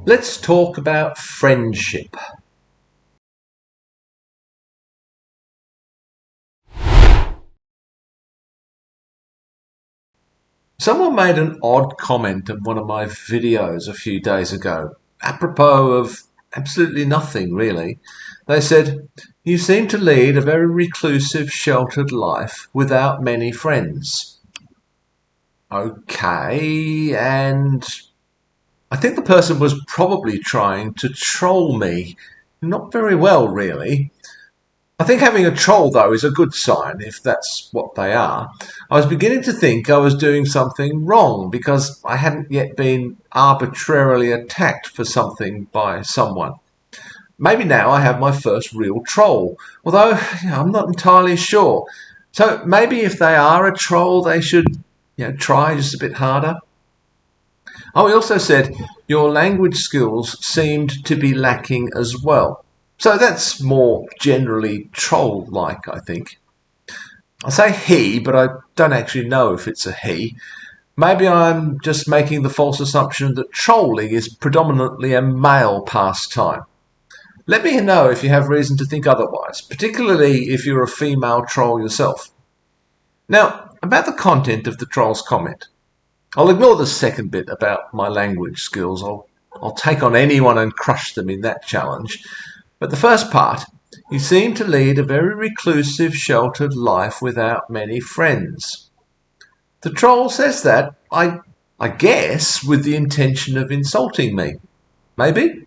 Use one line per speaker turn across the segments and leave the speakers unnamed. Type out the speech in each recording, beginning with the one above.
Let's talk about friendship. Someone made an odd comment on one of my videos a few days ago, apropos of absolutely nothing really. They said, "You seem to lead a very reclusive, sheltered life without many friends." Okay, and I think the person was probably trying to troll me. Not very well, really. I think having a troll, though, is a good sign, if that's what they are. I was beginning to think I was doing something wrong because I hadn't yet been arbitrarily attacked for something by someone. Maybe now I have my first real troll, although I'm not entirely sure. So maybe if they are a troll, they should try just a bit harder. Oh, he also said your language skills seemed to be lacking as well. So that's more generally troll-like, I think. I say he, but I don't actually know if it's a he. Maybe I'm just making the false assumption that trolling is predominantly a male pastime. Let me know if you have reason to think otherwise, particularly if you're a female troll yourself. Now, about the content of the troll's comment. I'll ignore the second bit about my language skills. I'll take on anyone and crush them in that challenge. But the first part, you seem to lead a very reclusive, sheltered life without many friends. The troll says that, I guess, with the intention of insulting me. Maybe?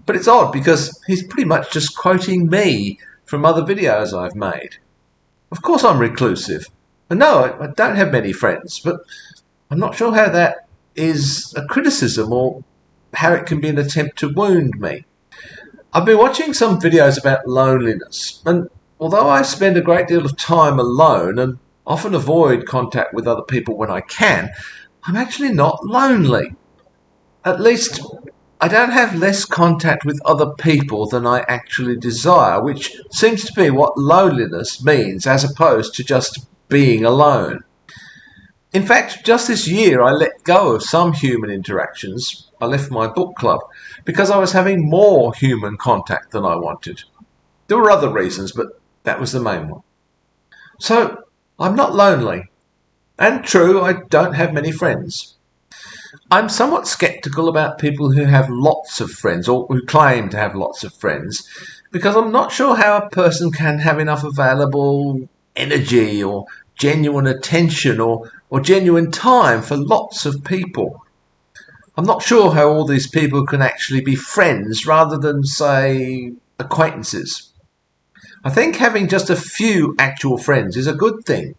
But it's odd because he's pretty much just quoting me from other videos I've made. Of course I'm reclusive. And no, I don't have many friends, but I'm not sure how that is a criticism or how it can be an attempt to wound me. I've been watching some videos about loneliness, and although I spend a great deal of time alone and often avoid contact with other people when I can, I'm actually not lonely. At least, I don't have less contact with other people than I actually desire, which seems to be what loneliness means as opposed to just being alone. In fact, just this year I let go of some human interactions. I left my book club because I was having more human contact than I wanted. There were other reasons, but that was the main one. So, I'm not lonely. And true, I don't have many friends. I'm somewhat skeptical about people who have lots of friends or who claim to have lots of friends because I'm not sure how a person can have enough available energy or genuine attention or genuine time for lots of people. I'm not sure how all these people can actually be friends rather than, say, acquaintances. I think having just a few actual friends is a good thing.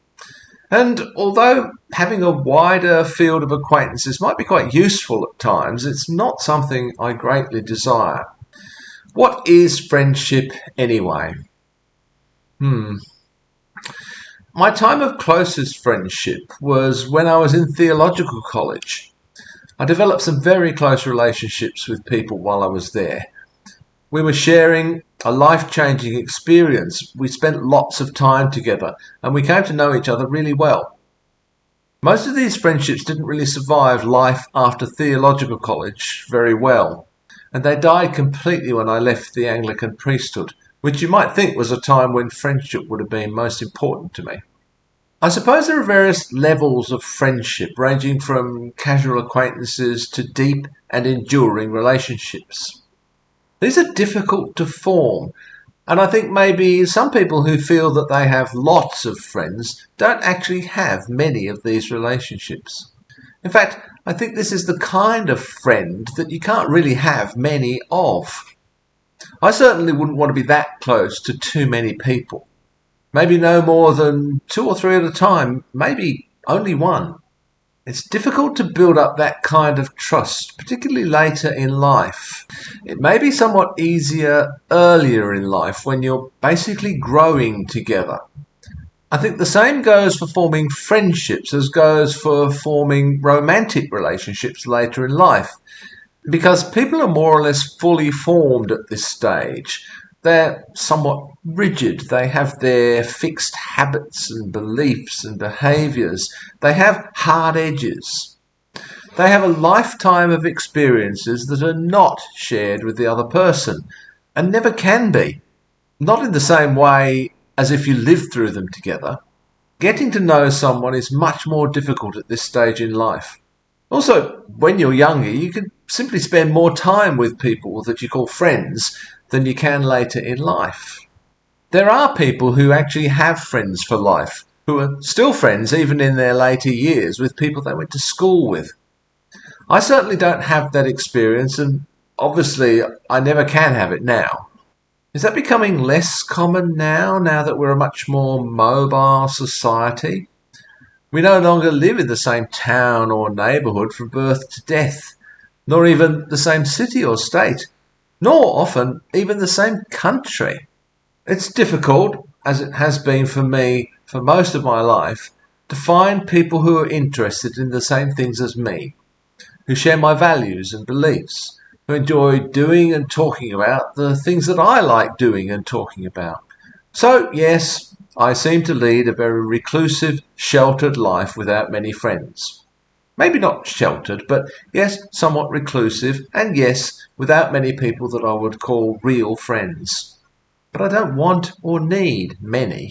And although having a wider field of acquaintances might be quite useful at times, it's not something I greatly desire. What is friendship anyway? My time of closest friendship was when I was in theological college. I developed some very close relationships with people while I was there. We were sharing a life-changing experience. We spent lots of time together and we came to know each other really well. Most of these friendships didn't really survive life after theological college very well, and they died completely when I left the Anglican priesthood, which you might think was a time when friendship would have been most important to me. I suppose there are various levels of friendship, ranging from casual acquaintances to deep and enduring relationships. These are difficult to form, and I think maybe some people who feel that they have lots of friends don't actually have many of these relationships. In fact, I think this is the kind of friend that you can't really have many of. I certainly wouldn't want to be that close to too many people. Maybe no more than two or three at a time, maybe only one. It's difficult to build up that kind of trust, particularly later in life. It may be somewhat easier earlier in life when you're basically growing together. I think the same goes for forming friendships as goes for forming romantic relationships later in life. Because people are more or less fully formed at this stage. They're somewhat rigid. They have their fixed habits and beliefs and behaviours. They have hard edges. They have a lifetime of experiences that are not shared with the other person and never can be. Not in the same way as if you lived through them together. Getting to know someone is much more difficult at this stage in life. Also, when you're younger, you can simply spend more time with people that you call friends than you can later in life. There are people who actually have friends for life, who are still friends even in their later years with people they went to school with. I certainly don't have that experience, and obviously I never can have it now. Is that becoming less common now that we're a much more mobile society? We no longer live in the same town or neighbourhood from birth to death, nor even the same city or state, nor often even the same country. It's difficult, as it has been for me for most of my life, to find people who are interested in the same things as me, who share my values and beliefs, who enjoy doing and talking about the things that I like doing and talking about. So, yes, I seem to lead a very reclusive, sheltered life without many friends. Maybe not sheltered, but yes, somewhat reclusive, and yes, without many people that I would call real friends. But I don't want or need many.